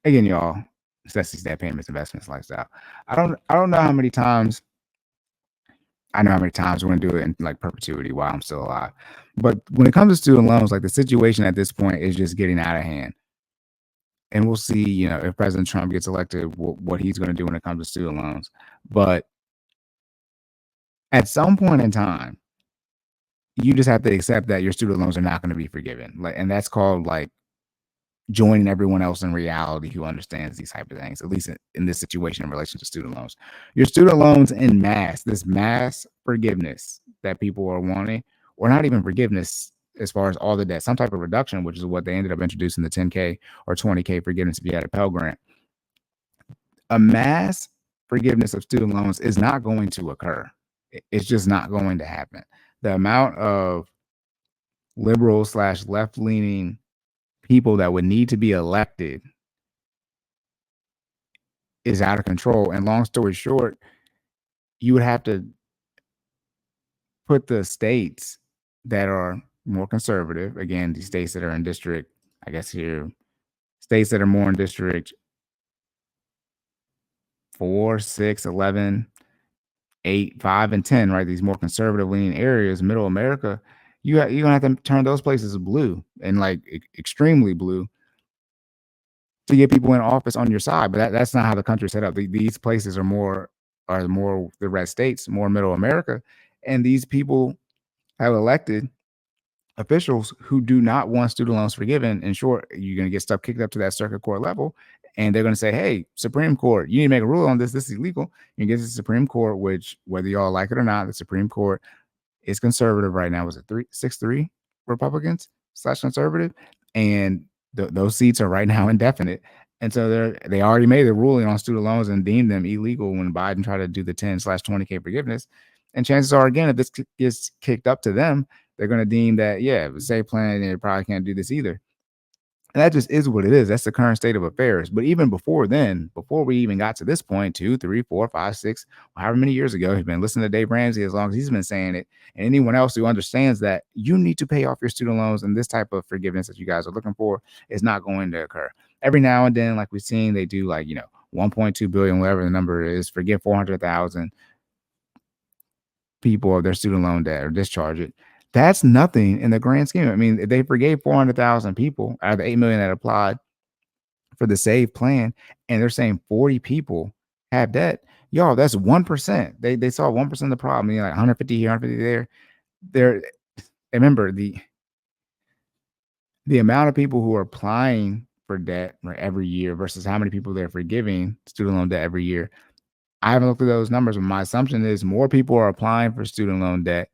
again, y'all, necessities, debt payments, investments, lifestyle. I don't know how many times. I know how many times we're gonna do it in like perpetuity while I'm still alive. But when it comes to student loans, like the situation at this point is just getting out of hand. And we'll see, if President Trump gets elected, what he's going to do when it comes to student loans. But at some point in time, you just have to accept that your student loans are not going to be forgiven. And that's called like joining everyone else in reality who understands these type of things, at least in this situation in relation to student loans. Your student loans in this mass forgiveness that people are wanting, or not even forgiveness as far as all the debt, some type of reduction, which is what they ended up introducing, the 10K or 20K forgiveness if you had a Pell Grant. A mass forgiveness of student loans is not going to occur. It's just not going to happen. The amount of liberal / left leaning people that would need to be elected is out of control. And long story short, you would have to put the states that are more conservative, again, these states that are in district, I guess here, states that are more in district 4, 6, 11, 8, 5, and 10, right? These more conservative leaning areas, middle America, you're gonna have to turn those places blue and like extremely blue to get people in office on your side. But that's not how the country's set up. These places are more the red states, more middle America, and these people have elected officials who do not want student loans forgiven. In short, you're going to get stuff kicked up to that circuit court level, and they're going to say, hey, Supreme Court, you need to make a rule on this. This is illegal. You get to the Supreme Court, which, whether y'all like it or not, the Supreme Court is conservative right now. Was it 6-3 Republicans / conservative? And those seats are right now indefinite. And so they already made the ruling on student loans and deemed them illegal when Biden tried to do the 10 / 20K forgiveness. And chances are, again, if this gets kicked up to them, they're going to deem that, yeah, the state plan, they probably can't do this either. And that just is what it is. That's the current state of affairs. But even before then, before we even got to this point, 2, 3, 4, 5, 6, however many years ago, he's been listening to Dave Ramsey as long as he's been saying it. And anyone else who understands that you need to pay off your student loans, and this type of forgiveness that you guys are looking for is not going to occur. Every now and then, like we've seen, they do 1.2 billion, whatever the number is, forgive 400,000 people of their student loan debt or discharge it. That's nothing in the grand scheme. I mean, they forgave 400,000 people out of the 8 million that applied for the SAVE plan, and they're saying 40 people have debt. Y'all, that's 1%. They saw 1% of the problem. 150 here, 150 there. Remember the amount of people who are applying for debt every year versus how many people they're forgiving student loan debt every year. I haven't looked at those numbers, but my assumption is more people are applying for student loan debt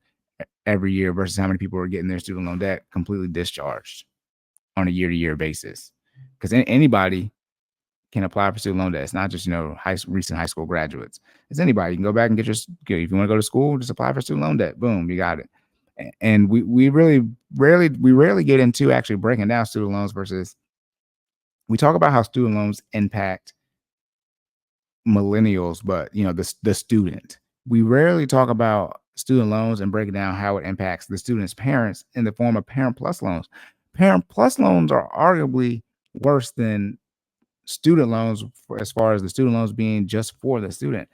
every year versus how many people are getting their student loan debt completely discharged on a year-to-year basis. Because anybody can apply for student loan debt. It's not just, recent high school graduates. It's anybody. You can go back and get if you want to go to school, just apply for student loan debt. Boom, you got it. And we rarely get into actually breaking down student loans versus we talk about how student loans impact millennials, but the student. We rarely talk about student loans and break down how it impacts the student's parents in the form of Parent Plus loans. Parent Plus loans are arguably worse than student loans as far as the student loans being just for the student.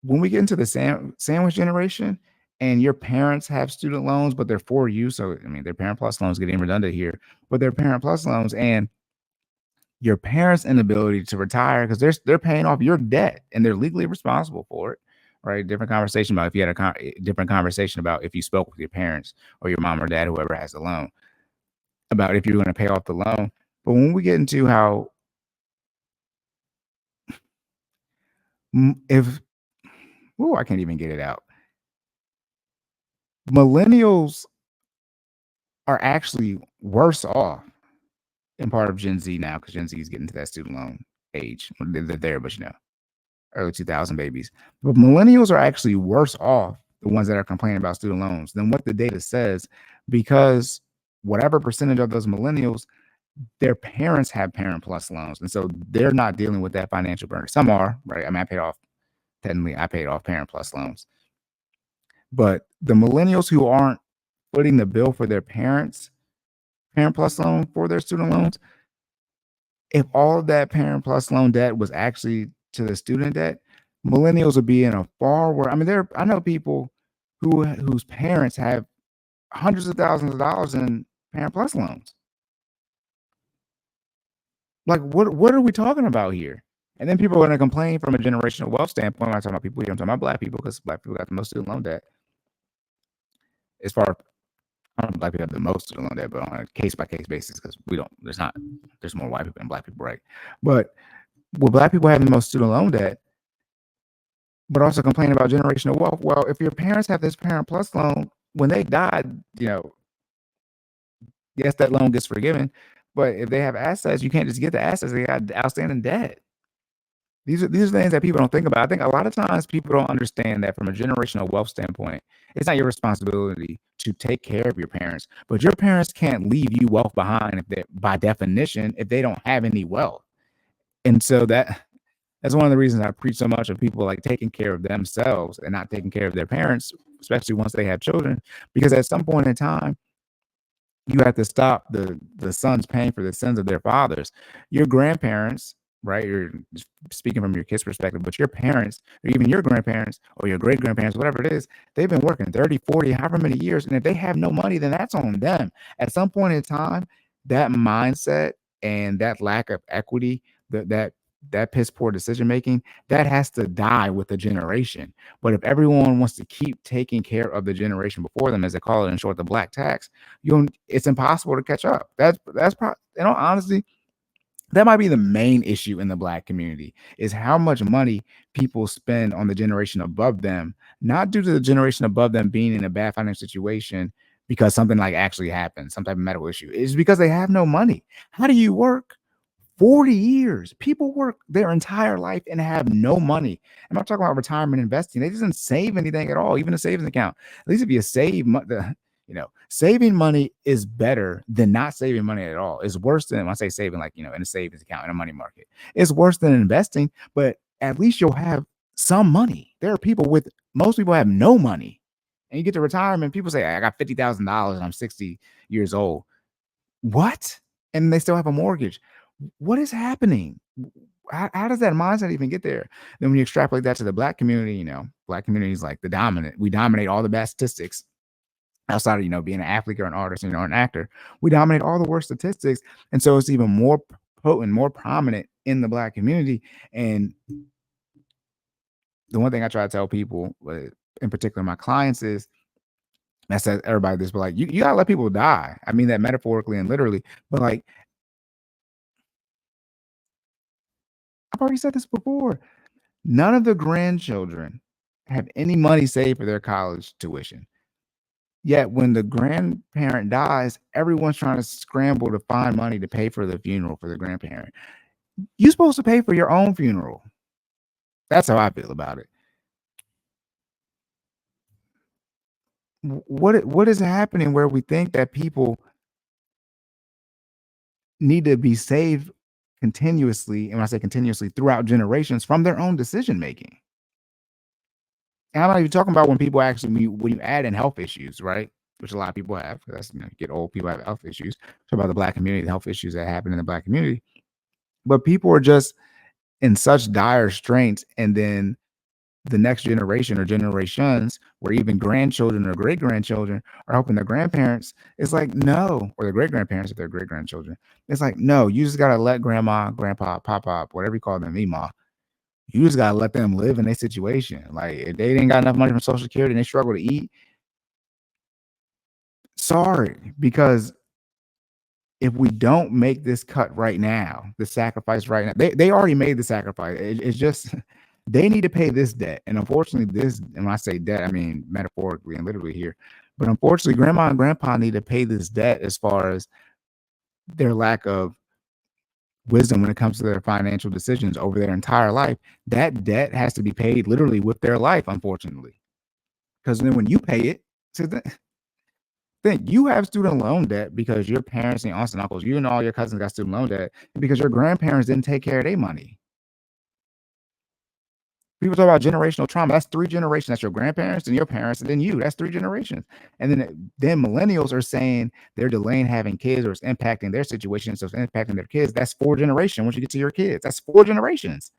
When we get into the sandwich generation and your parents have student loans, but they're for you. So, I mean, their Parent Plus loans getting redundant here, but they're Parent Plus loans, and your parents' inability to retire because they're paying off your debt and they're legally responsible for it, right? Different conversation about if you had a different conversation about if you spoke with your parents or your mom or dad, whoever has the loan, about if you're going to pay off the loan. But when we get into how I can't even get it out. Millennials are actually worse off in part of Gen Z now because Gen Z is getting to that student loan age. They're there, but early 2000 babies. But millennials are actually worse off, the ones that are complaining about student loans, than what the data says, because whatever percentage of those millennials, their parents have Parent Plus loans. And so they're not dealing with that financial burden. Some are, right? I mean, I paid off Parent Plus loans. But the millennials who aren't footing the bill for their parents' Parent Plus loan for their student loans, If all of that Parent Plus loan debt was actually to the student debt, millennials would be in a far worse. I mean, I know people whose parents have hundreds of thousands of dollars in Parent Plus loans. Like, what are we talking about here? And then people are going to complain from a generational wealth standpoint. I'm not talking about people here. I'm talking about black people because black people got the most student loan debt. As far as I don't know if black people have the most student loan debt, but on a case by case basis, because we don't. There's more white people than black people, right? But will black people have the most student loan debt, but also complain about generational wealth? Well, if your parents have this Parent Plus loan, when they died, yes, that loan gets forgiven. But if they have assets, you can't just get the assets. They got outstanding debt. These are things that people don't think about. I think a lot of times people don't understand that from a generational wealth standpoint, it's not your responsibility to take care of your parents, but your parents can't leave you wealth behind by definition, if they don't have any wealth. And so that's one of the reasons I preach so much of people like taking care of themselves and not taking care of their parents, especially once they have children, because at some point in time, you have to stop the sons paying for the sins of their fathers. Your grandparents, right? You're speaking from your kid's perspective, but your parents, or even your grandparents or your great grandparents, whatever it is, they've been working 30, 40, however many years. And if they have no money, then that's on them. At some point in time, that mindset and that lack of equity, that piss poor decision making, that has to die with the generation. But if everyone wants to keep taking care of the generation before them, as they call it in short, the black tax, it's impossible to catch up. That's probably, honestly, that might be the main issue in the black community, is how much money people spend on the generation above them, not due to the generation above them being in a bad financial situation because something like actually happened, some type of medical issue. It's because they have no money. How do you work 40 years? People work their entire life and have no money. I'm not talking about retirement investing. They doesn't save anything at all, even a savings account. At least if you save saving money is better than not saving money at all. It's worse than, when I say saving, like, in a savings account, in a money market. It's worse than investing, but at least you'll have some money. Most people have no money. And you get to retirement, people say, I got $50,000 and I'm 60 years old. What? And they still have a mortgage. What is happening? How does that mindset even get there? Then when you extrapolate that to the black community, black community is like the dominant. We dominate all the bad statistics outside of, being an athlete or an artist, or an actor. We dominate all the worst statistics. And so it's even more potent, more prominent in the black community. And the one thing I try to tell people, in particular my clients, is, and I said everybody this, but like, you gotta let people die. I mean that metaphorically and literally. But like, I've already said this before. None of the grandchildren have any money saved for their college tuition. Yet when the grandparent dies, everyone's trying to scramble to find money to pay for the funeral for the grandparent. You're supposed to pay for your own funeral. That's how I feel about it. What is happening where we think that people need to be saved continuously, and when I say continuously, throughout generations, from their own decision making? And I'm not even talking about when people actually, when you add in health issues, right? Which a lot of people have. That's, you get old, people have health issues. Talk about the black community, the health issues that happen in the black community. But people are just in such dire straits, and then the next generation or generations, where even grandchildren or great grandchildren are helping their grandparents. It's like, no, or their great grandparents if they're great grandchildren. It's like, no, you just gotta let grandma, grandpa, pop, whatever you call them, Mima. You just gotta let them live in their situation. Like, if they didn't got enough money from Social Security and they struggle to eat, sorry, because if we don't make this cut right now, the sacrifice right now, they already made the sacrifice. It's just they need to pay this debt. And unfortunately, and when I say debt, I mean metaphorically and literally here. But unfortunately, grandma and grandpa need to pay this debt as far as their lack of wisdom when it comes to their financial decisions over their entire life. That debt has to be paid literally with their life, unfortunately. Because then when you pay it, so then you have student loan debt because your parents and aunts and uncles, you and all your cousins got student loan debt because your grandparents didn't take care of their money. People talk about generational trauma. That's 3 generations. That's your grandparents and your parents and then you. That's 3 generations. And then millennials are saying they're delaying having kids or it's impacting their situation, so it's impacting their kids. That's 4 generations once you get to your kids. That's 4 generations.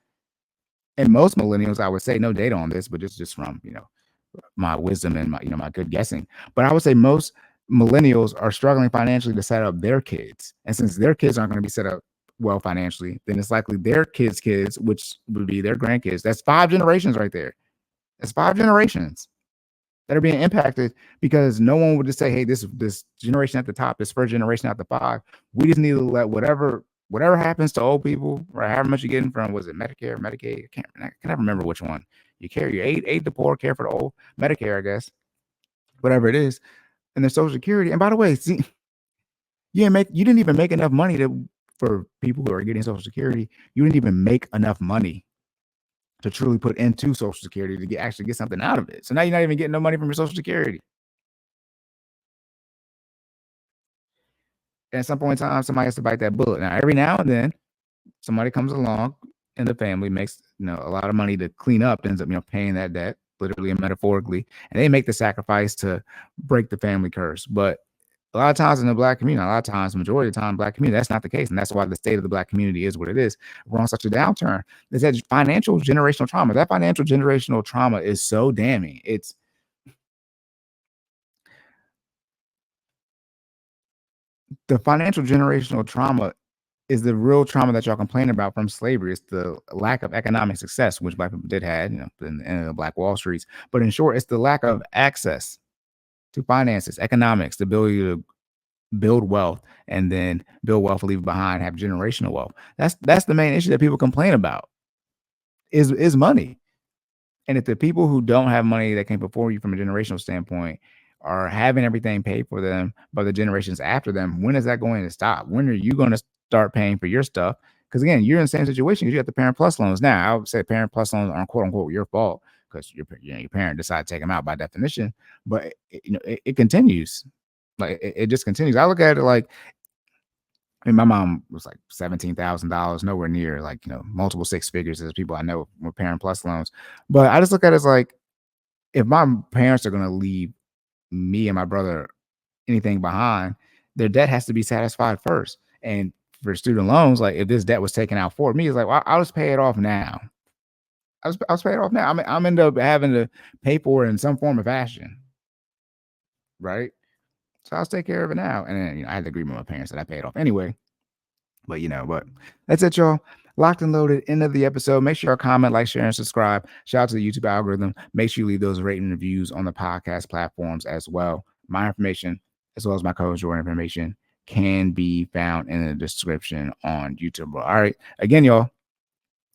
And most millennials, I would say, no data on this, but just from, my wisdom and my good guessing. But I would say most millennials are struggling financially to set up their kids. And since their kids aren't going to be set up well financially, then it's likely their kids, which would be their grandkids. That's 5 generations right there. That's 5 generations that are being impacted because no one would just say, hey, this generation at the top, this first generation at the 5, we just need to let whatever happens to old people, or however much you're getting from, was it Medicare, Medicaid? I can never remember which one. You care, you aid the poor, care for the old, Medicare, I guess, whatever it is, and their Social Security. And by the way, see, you didn't even make enough money for people who are getting Social Security. You didn't even make enough money to truly put into Social Security to actually get something out of it. So now you're not even getting no money from your Social Security. And at some point in time, somebody has to bite that bullet. Now, every now and then, somebody comes along in the family, makes a lot of money to clean up, ends up paying that debt, literally and metaphorically, and they make the sacrifice to break the family curse. But a lot of times in the Black community, the majority of the time, Black community, that's not the case, and that's why the state of the Black community is what it is. We're on such a downturn. Is that financial generational trauma? That financial generational trauma is so damning. It's the financial generational trauma is the real trauma that y'all complain about from slavery. It's the lack of economic success, which Black people did have, in the Black Wall Streets. But in short, it's the lack of access to finances, economics, the ability to build wealth and then build wealth, leave behind, have generational wealth. That's the main issue that people complain about is money. And if the people who don't have money that came before you from a generational standpoint are having everything paid for them by the generations after them, when is that going to stop? When are you going to start paying for your stuff? Because again, you're in the same situation because you got the Parent Plus loans. Now, I would say Parent Plus loans aren't quote unquote your fault because your parent decided to take them out by definition, but it continues. Like it just continues. I look at it like, I mean, my mom was like $17,000, nowhere near like, multiple 6 figures as people I know with Parent Plus loans. But I just look at it as like, if my parents are going to leave me and my brother anything behind, their debt has to be satisfied first. And for student loans, like if this debt was taken out for me, it's like, well, I'll just pay it off now. I'll pay it off now. I'm end up having to pay for it in some form of fashion, right? So I'll take care of it now. And then, I had to agree with my parents that I pay it off anyway. But that's it, y'all. Locked and loaded. End of the episode. Make sure you comment, like, share, and subscribe. Shout out to the YouTube algorithm. Make sure you leave those rating reviews on the podcast platforms as well. My information, as well as my co-host Jordan information, can be found in the description on YouTube. All right. Again, y'all,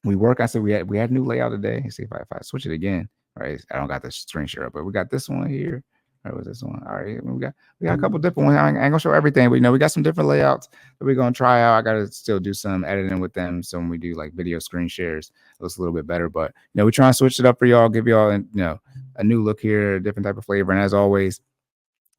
I said we had a new layout today. Let's see if I switch it again. All right. I don't got the screen share up, but we got this one here. What was this one? All right, we got a couple different ones. I ain't gonna show everything, but we got some different layouts that we're gonna try out. I gotta still do some editing with them, so when we do like video screen shares, it looks a little bit better. But we're trying to switch it up for y'all, give y'all a new look here, a different type of flavor. And as always,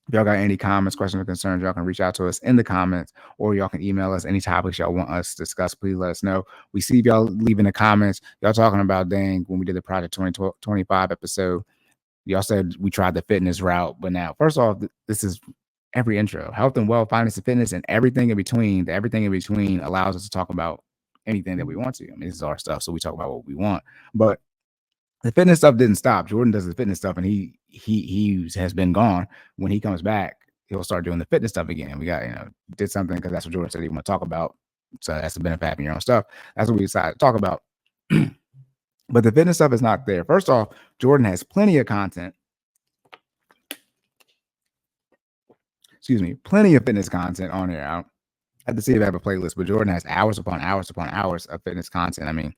if y'all got any comments, questions, or concerns, y'all can reach out to us in the comments, or y'all can email us any topics y'all want us to discuss. Please let us know. We see y'all leaving the comments. Y'all talking about, dang, when we did the Project 2025 episode, y'all said we tried the fitness route, but now, first off, this is every intro: health and wealth, finance and fitness, and everything in between. The everything in between allows us to talk about anything that we want to. I mean, this is our stuff, so we talk about what we want. But the fitness stuff didn't stop. Jordan does the fitness stuff, and he has been gone. When he comes back, he'll start doing the fitness stuff again. We got did something because that's what Jordan said he want to talk about. So that's the benefit of having your own stuff. That's what we decided to talk about. But the fitness stuff is not there. First off, Jordan has plenty of content. Plenty of fitness content on here. I have to see if I have a playlist, but Jordan has hours upon hours upon hours of fitness content. I mean,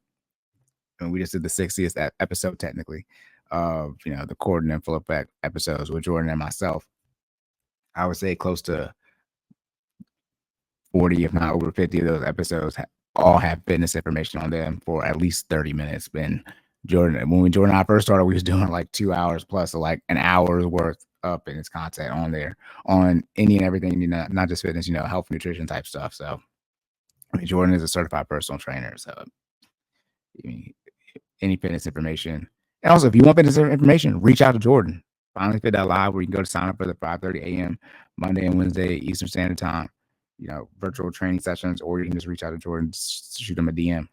we just did the 60th episode technically of the Corden and Philip episodes with Jordan and myself. I would say close to 40, if not over 50 of those episodes all have fitness information on them for at least 30 minutes. When Jordan and I first started, we was doing like 2 hours plus, so like an hour's worth of fitness content on there on any and everything, not just fitness, health, nutrition type stuff. So I mean, Jordan is a certified personal trainer. So I mean, any fitness information. And also, if you want fitness information, reach out to Jordan. FinallyFit.live, where you can go to sign up for the 5:30 a.m. Monday and Wednesday Eastern Standard Time, virtual training sessions, or you can just reach out to Jordan, shoot him a DM.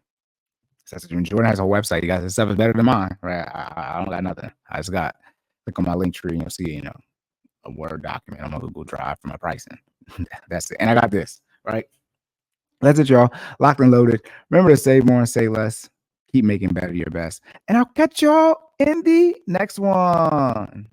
So Jordan has a whole website. You guys, his stuff is better than mine, right? I don't got nothing. I just got, click on my link tree and you'll see, a Word document on my Google Drive for my pricing. That's it. And I got this, right? That's it, y'all. Locked and loaded. Remember to save more and say less. Keep making better your best. And I'll catch y'all in the next one.